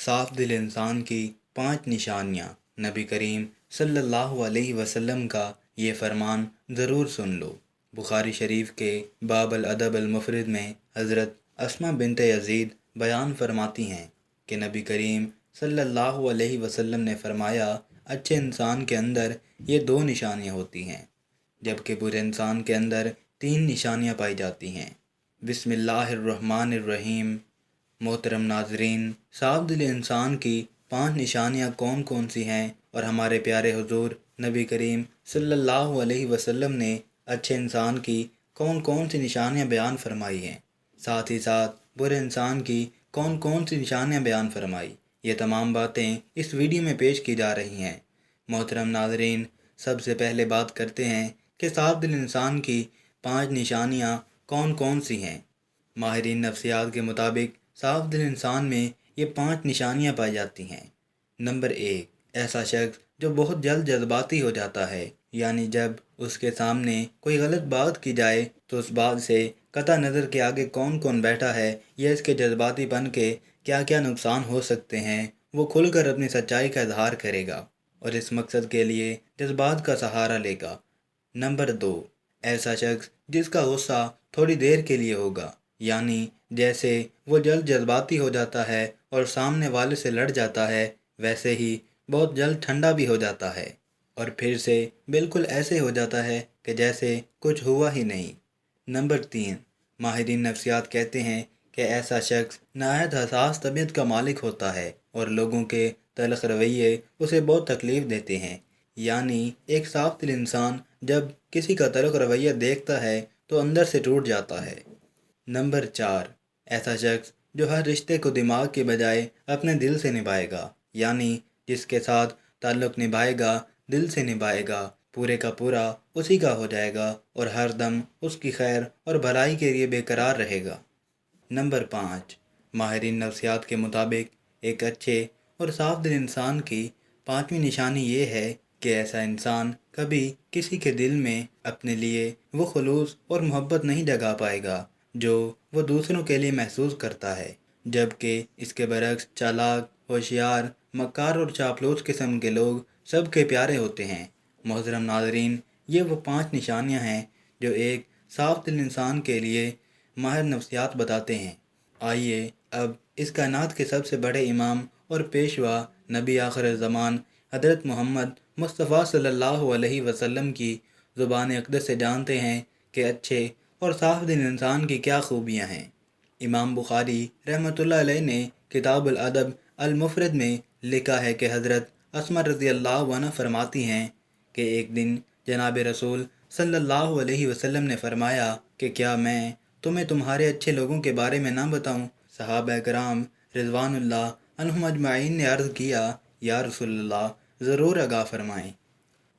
صاف دل انسان کی 5 نشانیاں۔ نبی کریم صلی اللہ علیہ وسلم کا یہ فرمان ضرور سن لو۔ بخاری شریف کے باب الادب المفرد میں حضرت اسماء بنت یزید بیان فرماتی ہیں کہ نبی کریم صلی اللہ علیہ وسلم نے فرمایا، اچھے انسان کے اندر یہ 2 نشانیاں ہوتی ہیں، جبکہ برے انسان کے اندر 3 نشانیاں پائی جاتی ہیں۔ بسم اللہ الرحمن الرحیم۔ محترم ناظرین، صاف دل انسان کی 5 نشانیاں کون کون سی ہیں، اور ہمارے پیارے حضور نبی کریم صلی اللہ علیہ وسلم نے اچھے انسان کی کون کون سی نشانیاں بیان فرمائی ہیں، ساتھ ہی ساتھ برے انسان کی کون کون سی نشانیاں بیان فرمائی، یہ تمام باتیں اس ویڈیو میں پیش کی جا رہی ہیں۔ محترم ناظرین، سب سے پہلے بات کرتے ہیں کہ صاف دل انسان کی 5 نشانیاں کون کون سی ہیں۔ ماہرین نفسیات کے مطابق صاف دل انسان میں یہ 5 نشانیاں پائی جاتی ہیں۔ نمبر 1، ایسا شخص جو بہت جلد جذباتی ہو جاتا ہے، یعنی جب اس کے سامنے کوئی غلط بات کی جائے تو اس بات سے قطع نظر کے آگے کون کون بیٹھا ہے یا اس کے جذباتی پن کے کیا کیا نقصان ہو سکتے ہیں، وہ کھل کر اپنی سچائی کا اظہار کرے گا اور اس مقصد کے لیے جذبات کا سہارا لے گا۔ نمبر 2، ایسا شخص جس کا غصہ تھوڑی دیر کے لیے ہوگا، یعنی جیسے وہ جلد جذباتی ہو جاتا ہے اور سامنے والے سے لڑ جاتا ہے، ویسے ہی بہت جلد ٹھنڈا بھی ہو جاتا ہے اور پھر سے بالکل ایسے ہو جاتا ہے کہ جیسے کچھ ہوا ہی نہیں۔ نمبر 3، ماہرین نفسیات کہتے ہیں کہ ایسا شخص نہایت حساس طبیعت کا مالک ہوتا ہے اور لوگوں کے تلخ رویے اسے بہت تکلیف دیتے ہیں، یعنی ایک صاف دل انسان جب کسی کا تلخ رویہ دیکھتا ہے تو اندر سے ٹوٹ جاتا ہے۔ نمبر 4، ایسا شخص جو ہر رشتے کو دماغ کے بجائے اپنے دل سے نبھائے گا، یعنی جس کے ساتھ تعلق نبھائے گا دل سے نبھائے گا، پورے کا پورا اسی کا ہو جائے گا اور ہر دم اس کی خیر اور بھلائی کے لیے بے قرار رہے گا۔ نمبر 5، ماہرین نفسیات کے مطابق ایک اچھے اور صاف دل انسان کی 5ویں نشانی یہ ہے کہ ایسا انسان کبھی کسی کے دل میں اپنے لیے وہ خلوص اور محبت نہیں جگا پائے گا جو وہ دوسروں کے لیے محسوس کرتا ہے، جبکہ اس کے برعکس چالاک، ہوشیار، مکار اور چاپلوس قسم کے لوگ سب کے پیارے ہوتے ہیں۔ محترم ناظرین، یہ وہ 5 نشانیاں ہیں جو ایک صاف دل انسان کے لیے ماہر نفسیات بتاتے ہیں۔ آئیے اب اس کائنات کے سب سے بڑے امام اور پیشوا نبی آخر زمان حضرت محمد مصطفیٰ صلی اللہ علیہ وسلم کی زبان اقدس سے جانتے ہیں کہ اچھے اور صاف دل انسان کی کیا خوبیاں ہیں۔ امام بخاری رحمۃ اللہ علیہ نے کتاب الادب المفرد میں لکھا ہے کہ حضرت اسماء رضی اللہ عنہ فرماتی ہیں کہ ایک دن جناب رسول صلی اللہ علیہ وسلم نے فرمایا کہ کیا میں تمہیں تمہارے اچھے لوگوں کے بارے میں نہ بتاؤں؟ صحابہ کرام رضوان اللہ عنہم اجمعین نے عرض کیا، یا رسول اللہ، ضرور آگاہ فرمائیں۔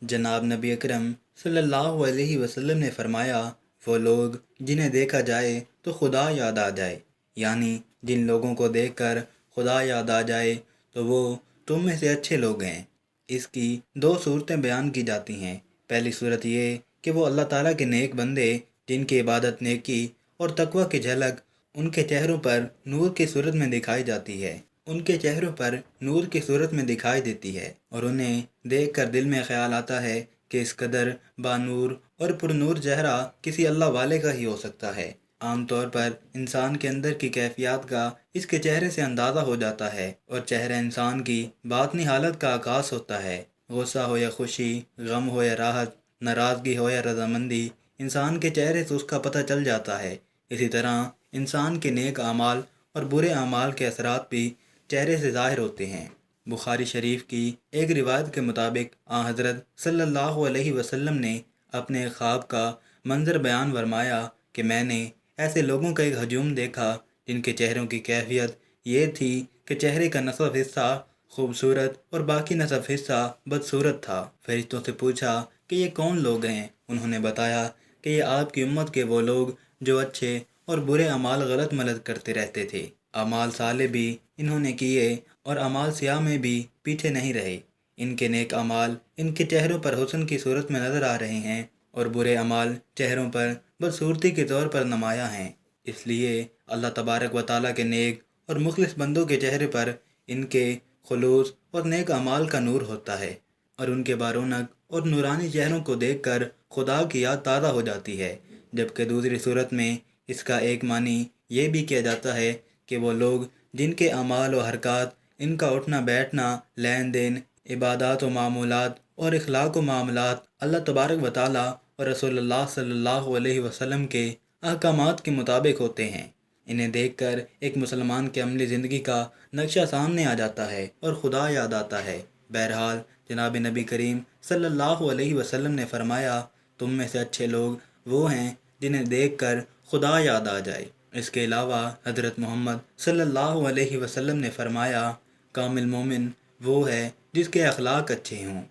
جناب نبی اکرم صلی اللہ علیہ وسلم نے فرمایا، وہ لوگ جنہیں دیکھا جائے تو خدا یاد آ جائے، یعنی جن لوگوں کو دیکھ کر خدا یاد آ جائے تو وہ تم میں سے اچھے لوگ ہیں۔ اس کی 2 صورتیں بیان کی جاتی ہیں۔ پہلی صورت یہ کہ وہ اللہ تعالیٰ کے نیک بندے جن کی عبادت، نیکی اور تقوی کی جھلک ان کے چہروں پر نور کی صورت میں دکھائی جاتی ہے، ان کے چہروں پر نور کی صورت میں دکھائی دیتی ہے اور انہیں دیکھ کر دل میں خیال آتا ہے کہ اس قدر بانور اور پر نور چہرہ کسی اللہ والے کا ہی ہو سکتا ہے۔ عام طور پر انسان کے اندر کی کیفیات کا اس کے چہرے سے اندازہ ہو جاتا ہے اور چہرہ انسان کی باطنی حالت کا عکاس ہوتا ہے۔ غصہ ہو یا خوشی، غم ہو یا راحت، ناراضگی ہو یا رضامندی، انسان کے چہرے سے اس کا پتہ چل جاتا ہے۔ اسی طرح انسان کے نیک اعمال اور برے اعمال کے اثرات بھی چہرے سے ظاہر ہوتے ہیں۔ بخاری شریف کی ایک روایت کے مطابق آن حضرت صلی اللہ علیہ وسلم نے اپنے ایک خواب کا منظر بیان فرمایا کہ میں نے ایسے لوگوں کا ایک ہجوم دیکھا جن کے چہروں کی کیفیت یہ تھی کہ چہرے کا نصف حصہ خوبصورت اور باقی نصف حصہ بدصورت تھا۔ فرشتوں سے پوچھا کہ یہ کون لوگ ہیں؟ انہوں نے بتایا کہ یہ آپ کی امت کے وہ لوگ جو اچھے اور برے اعمال غلط ملت کرتے رہتے تھے۔ اعمال صالح بھی انہوں نے کیے اور اعمال سیاہ میں بھی پیچھے نہیں رہے۔ ان کے نیک اعمال ان کے چہروں پر حسن کی صورت میں نظر آ رہے ہیں اور برے اعمال چہروں پر بدصورتی کے طور پر نمایاں ہیں۔ اس لیے اللہ تبارک و تعالیٰ کے نیک اور مخلص بندوں کے چہرے پر ان کے خلوص اور نیک اعمال کا نور ہوتا ہے، اور ان کے بارونق اور نورانی چہروں کو دیکھ کر خدا کی یاد تازہ ہو جاتی ہے، جبکہ دوسری صورت میں اس کا ایک معنی یہ بھی کیا جاتا ہے کہ وہ لوگ جن کے اعمال و حرکات، ان کا اٹھنا بیٹھنا، لین دین، عبادات و معمولات اور اخلاق و معاملات اللہ تبارک و تعالیٰ اور رسول اللہ صلی اللہ علیہ وسلم کے احکامات کے مطابق ہوتے ہیں، انہیں دیکھ کر ایک مسلمان کے عملی زندگی کا نقشہ سامنے آ جاتا ہے اور خدا یاد آتا ہے۔ بہرحال جناب نبی کریم صلی اللہ علیہ وسلم نے فرمایا، تم میں سے اچھے لوگ وہ ہیں جنہیں دیکھ کر خدا یاد آ جائے۔ اس کے علاوہ حضرت محمد صلی اللہ علیہ وسلم نے فرمایا، کامل مومن وہ ہے جس کے اخلاق اچھے ہوں۔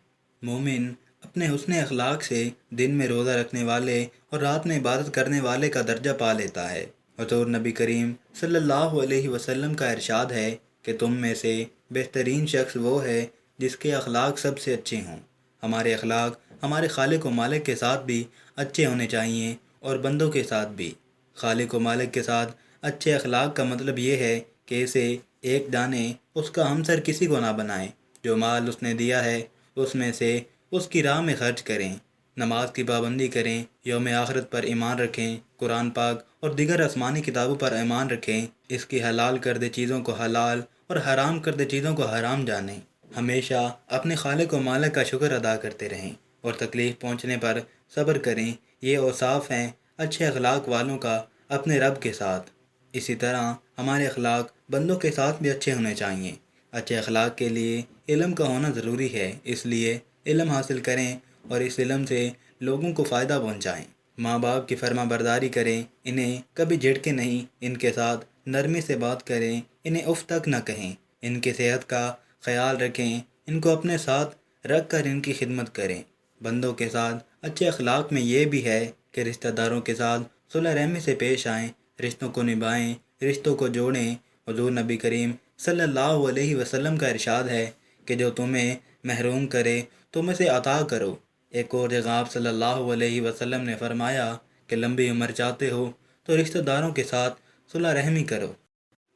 مومن اپنے حسن اخلاق سے دن میں روزہ رکھنے والے اور رات میں عبادت کرنے والے کا درجہ پا لیتا ہے۔ حضور نبی کریم صلی اللہ علیہ وسلم کا ارشاد ہے کہ تم میں سے بہترین شخص وہ ہے جس کے اخلاق سب سے اچھے ہوں۔ ہمارے اخلاق ہمارے خالق و مالک کے ساتھ بھی اچھے ہونے چاہیے اور بندوں کے ساتھ بھی۔ خالق و مالک کے ساتھ اچھے اخلاق کا مطلب یہ ہے کہ اسے ایک دانے اس کا ہمسر کسی کو نہ بنائیں، جو مال اس نے دیا ہے اس میں سے اس کی راہ میں خرچ کریں، نماز کی پابندی کریں، یوم آخرت پر ایمان رکھیں، قرآن پاک اور دیگر آسمانی کتابوں پر ایمان رکھیں، اس کی حلال کردہ چیزوں کو حلال اور حرام کردہ چیزوں کو حرام جانیں، ہمیشہ اپنے خالق و مالک کا شکر ادا کرتے رہیں اور تکلیف پہنچنے پر صبر کریں۔ یہ اوصاف ہیں اچھے اخلاق والوں کا اپنے رب کے ساتھ۔ اسی طرح ہمارے اخلاق بندوں کے ساتھ بھی اچھے ہونے چاہیے۔ اچھے اخلاق کے لیے علم کا ہونا ضروری ہے، اس لیے علم حاصل کریں اور اس علم سے لوگوں کو فائدہ پہنچائیں۔ ماں باپ کی فرما برداری کریں، انہیں کبھی جھڑکیں نہیں، ان کے ساتھ نرمی سے بات کریں، انہیں اف تک نہ کہیں، ان کی صحت کا خیال رکھیں، ان کو اپنے ساتھ رکھ کر ان کی خدمت کریں۔ بندوں کے ساتھ اچھے اخلاق میں یہ بھی ہے کہ رشتہ داروں کے ساتھ صلح رحمی سے پیش آئیں، رشتوں کو نبھائیں، رشتوں کو جوڑیں۔ حضور نبی کریم صلی اللہ علیہ وسلم کا ارشاد ہے کہ جو تمہیں محروم کرے تم اسے عطا کرو۔ ایک اور جگہ آپ صلی اللہ علیہ وسلم نے فرمایا کہ لمبی عمر چاہتے ہو تو رشتہ داروں کے ساتھ صلح رحمی کرو۔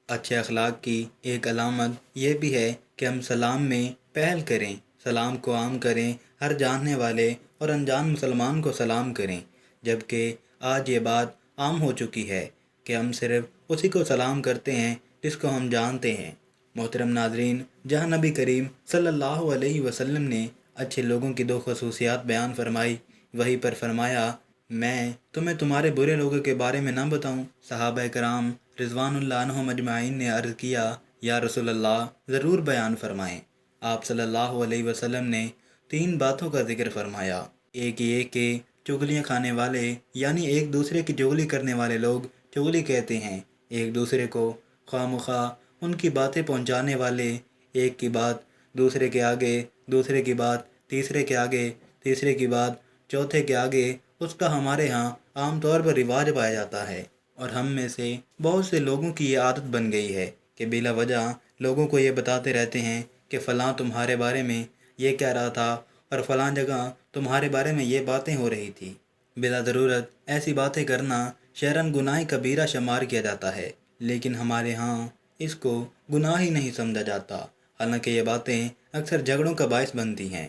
اچھے اخلاق کی ایک علامت یہ بھی ہے کہ ہم سلام میں پہل کریں، سلام کو عام کریں، ہر جاننے والے اور انجان مسلمان کو سلام کریں، جبکہ آج یہ بات عام ہو چکی ہے کہ ہم صرف اسی کو سلام کرتے ہیں جس کو ہم جانتے ہیں۔ محترم ناظرین، جہاں نبی کریم صلی اللہ علیہ وسلم نے اچھے لوگوں کی دو خصوصیات بیان فرمائی، وہیں پر فرمایا، میں تمہیں تمہارے برے لوگوں کے بارے میں نہ بتاؤں؟ صحابہ کرام رضوان اللہ عنہم اجمعین نے عرض کیا، یا رسول اللہ ضرور بیان فرمائیں۔ آپ صلی اللہ علیہ وسلم نے 3 باتوں کا ذکر فرمایا۔ ایک یہ کہ چغلیاں کھانے والے یعنی ایک دوسرے کی چغلی کرنے والے لوگ چغلی کہتے ہیں، ایک دوسرے کو خواہ مخواہ ان کی باتیں پہنچانے والے، ایک کی بات دوسرے کے آگے، دوسرے کی بات تیسرے کے آگے، تیسرے کی بات چوتھے کے آگے، اس کا ہمارے ہاں عام طور پر رواج پایا جاتا ہے، اور ہم میں سے بہت سے لوگوں کی یہ عادت بن گئی ہے کہ بلا وجہ لوگوں کو یہ بتاتے رہتے ہیں کہ فلاں تمہارے بارے میں یہ کہہ رہا تھا اور فلاں جگہ تمہارے بارے میں یہ باتیں ہو رہی تھی۔ بلا ضرورت ایسی باتیں کرنا شرعاً گناہ کبیرہ شمار کیا جاتا ہے، لیکن ہمارے ہاں اس کو گناہ ہی نہیں سمجھا جاتا، حالانکہ یہ باتیں اکثر جھگڑوں کا باعث بنتی ہیں۔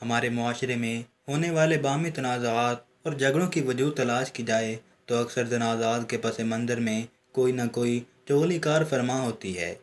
ہمارے معاشرے میں ہونے والے باہمی تنازعات اور جھگڑوں کی وجوہ تلاش کی جائے تو اکثر تنازعات کے پس منظر میں کوئی نہ کوئی چغلی کار فرما ہوتی ہے،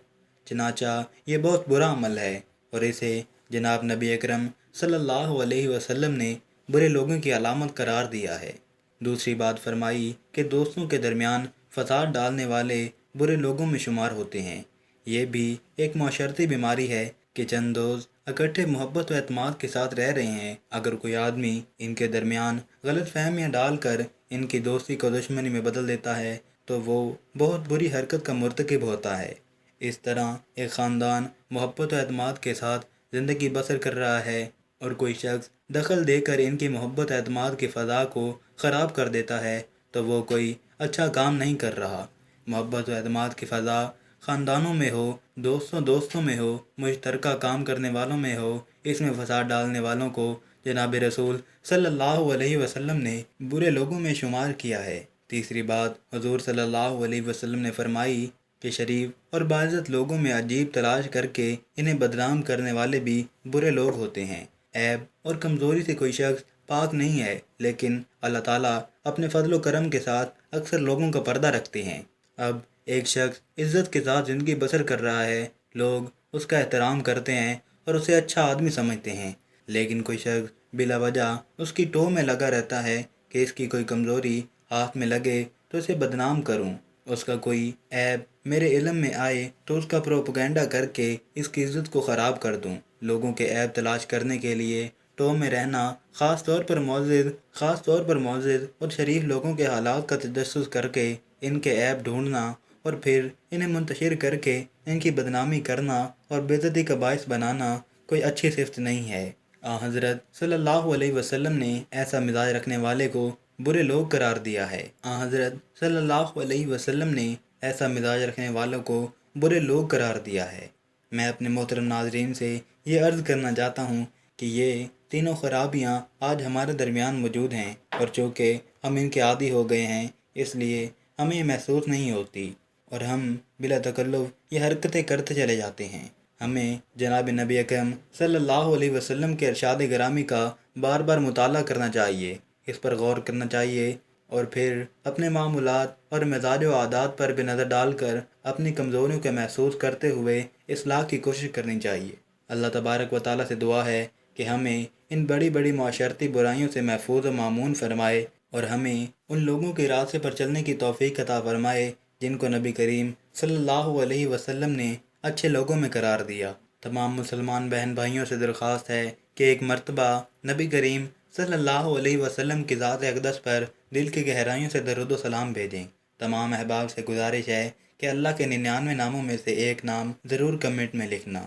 چنانچہ یہ بہت برا عمل ہے اور اسے جناب نبی اکرم صلی اللہ علیہ وسلم نے برے لوگوں کی علامت قرار دیا ہے۔ دوسری بات فرمائی کہ دوستوں کے درمیان فساد ڈالنے والے برے لوگوں میں شمار ہوتے ہیں۔ یہ بھی ایک معاشرتی بیماری ہے کہ چند دوست اکٹھے محبت و اعتماد کے ساتھ رہ رہے ہیں، اگر کوئی آدمی ان کے درمیان غلط فہمیاں ڈال کر ان کی دوستی کو دشمنی میں بدل دیتا ہے تو وہ بہت بری حرکت کا مرتکب ہوتا ہے۔ اس طرح ایک خاندان محبت و اعتماد کے ساتھ زندگی بسر کر رہا ہے اور کوئی شخص دخل دے کر ان کی محبت اعتماد کی فضا کو خراب کر دیتا ہے تو وہ کوئی اچھا کام نہیں کر رہا۔ محبت و اعتماد کی فضا خاندانوں میں ہو، دوستوں میں ہو، مشترکہ کام کرنے والوں میں ہو، اس میں فساد ڈالنے والوں کو جناب رسول صلی اللہ علیہ وسلم نے برے لوگوں میں شمار کیا ہے۔ تیسری بات حضور صلی اللہ علیہ وسلم نے فرمائی کہ شریف اور باعزت لوگوں میں عجیب تلاش کر کے انہیں بدنام کرنے والے بھی برے لوگ ہوتے ہیں۔ عیب اور کمزوری سے کوئی شخص پاک نہیں ہے، لیکن اللہ تعالیٰ اپنے فضل و کرم کے ساتھ اکثر لوگوں کا پردہ رکھتے ہیں۔ اب ایک شخص عزت کے ساتھ زندگی بسر کر رہا ہے، لوگ اس کا احترام کرتے ہیں اور اسے اچھا آدمی سمجھتے ہیں، لیکن کوئی شخص بلا وجہ اس کی ٹوہ میں لگا رہتا ہے کہ اس کی کوئی کمزوری ہاتھ میں لگے تو اسے بدنام کروں، اس کا کوئی عیب میرے علم میں آئے تو اس کا پروپیگنڈا کر کے اس کی عزت کو خراب کر دوں۔ لوگوں کے عیب تلاش کرنے کے لیے ٹوہ میں رہنا، خاص طور پر معزز اور شریف لوگوں کے حالات کا تجسس کر کے ان کے عیب ڈھونڈنا اور پھر انہیں منتشر کر کے ان کی بدنامی کرنا اور بے عزتی کا باعث بنانا کوئی اچھی صفت نہیں ہے۔ حضرت صلی اللہ علیہ وسلم نے ایسا مزاج رکھنے والے کو برے لوگ قرار دیا ہے۔ حضرت صلی اللہ علیہ وسلم نے ایسا مزاج رکھنے والوں کو برے لوگ قرار دیا ہے۔ میں اپنے محترم ناظرین سے یہ عرض کرنا چاہتا ہوں کہ یہ تینوں خرابیاں آج ہمارے درمیان موجود ہیں، اور چونکہ ہم ان کے عادی ہو گئے ہیں اس لیے ہمیں یہ محسوس نہیں ہوتی اور ہم بلا تکلف یہ حرکتیں کرتے چلے جاتے ہیں۔ ہمیں جناب نبی اکرم صلی اللہ علیہ وسلم کے ارشاد گرامی کا بار بار مطالعہ کرنا چاہیے، اس پر غور کرنا چاہیے اور پھر اپنے معمولات اور مزاج و عادات پر بھی نظر ڈال کر اپنی کمزوریوں کو محسوس کرتے ہوئے اصلاح کی کوشش کرنی چاہیے۔ اللہ تبارک و تعالیٰ سے دعا ہے کہ ہمیں ان بڑی بڑی معاشرتی برائیوں سے محفوظ و معمون فرمائے اور ہمیں ان لوگوں کے راستے پر چلنے کی توفیق عطا فرمائے جن کو نبی کریم صلی اللہ علیہ وسلم نے اچھے لوگوں میں قرار دیا۔ تمام مسلمان بہن بھائیوں سے درخواست ہے کہ ایک مرتبہ نبی کریم صلی اللہ علیہ وسلم کی ذات اقدس پر دل کی گہرائیوں سے درود و سلام بھیجیں۔ تمام احباب سے گزارش ہے کہ اللہ کے 99 ناموں میں سے ایک نام ضرور کمنٹ میں لکھنا۔